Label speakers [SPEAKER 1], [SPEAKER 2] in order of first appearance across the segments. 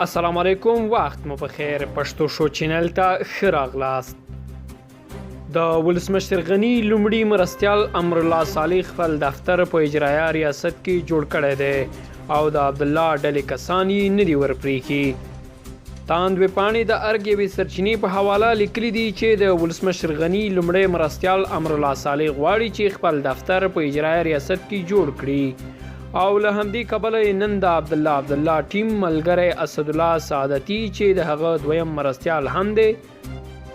[SPEAKER 1] السلام علیکم، وخت مو بخیر. پښتو شو چینل ته ښه راغلاست. د ولسمشر غني لومړي مرستیال امرالله صالح خپل دفتر په اجرایه ریاست کې جوړ کړی دی او د عبدالله ډلې کسان یې نه دي ورپرېښي. تاند ویبپاڼې د ارګ یوې سرچینې په حواله لیکلي دي چې د ولسمشر غني لومړی مرستیال امرالله صالح غواړي چې خپل دفتر په اجرایه ریاست کې جوړ کړي او له همدې کبله نن د عبدالله ټیم ملګری اسدالله سعادتي چې د هغه دویم مرستیال هم دی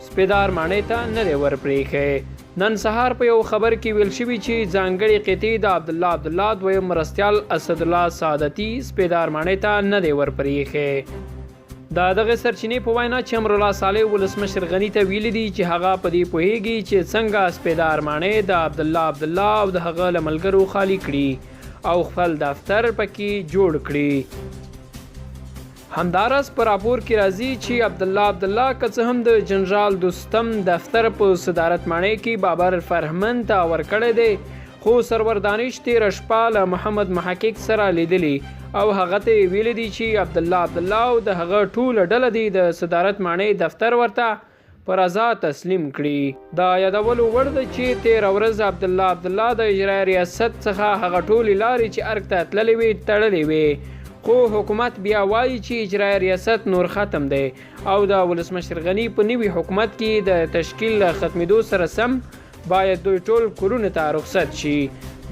[SPEAKER 1] سپیدار ماڼۍ ته نه دی ورپرېښی. نن سهار په یو خبر کې ویل شوي چې ځانګړې قطعې د عبدالله دویم مرستیال اسدالله سعادتي سپیدار ماڼۍ ته نه دی ورپرېښی. د دغه سرچینې په وینا چې امرالله صالح ولسمشر غني ته ویلي دي چې هغه په دې پوهیږي چې څنګه سپیدار ماڼۍ د عبدالله او د هغه له ملګرو خالي کړي او خپل دفتر پکې جوړ کړي. همداراز په راپور کې راځي چې عبدالله که څه هم د جنرال دوستم دفتر په صدارت ماڼۍ کې بابر فرهمند ته ورکړی دی، خو سرور دانش تېره شپه له محمد محقق سره لیدلی او هغه ته ویلي دي چې عبدالله او د هغه ټوله ډله دی د صدارت ماڼۍ دفتر ورته پر رضا تسلیم کړي. دا یادولو وړ ده چې تېره ورځ عبدالله د اجرایه ریاست څخه هغه ټولې لارې چې ارګ ته تللې وې تړلې وې، خو حکومت بیا وایي چې اجرایه ریاست نور ختم دی او د ولسمشر غني په نوي حکومت کې د تشکیل له ختمېدو سره سم باید دوی ټول کورونو ته رخصت شي.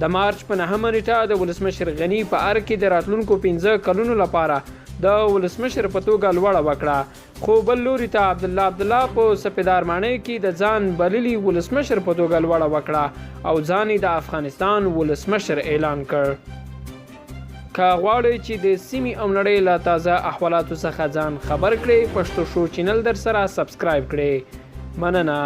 [SPEAKER 1] د مارچ په 9 نیټه د ولسمشر غني په ارګ کې د راتلونکو 15 کلونو لپاره د ولسمشر په توګه لوړه وکړه، خو بل لوري ته عبدالله په سپیدار ماڼۍ کې د ځان بللي ولسمشر په توګه لوړه وکړه او ځان یې د افغانستان ولسمشر اعلان کړ. که غواړئ چې د سیمې او نړۍ له تازه احوالاتو څخه ځان خبر کړئ، پښتو شو چینل در سره سبسکرایب کړئ. مننه.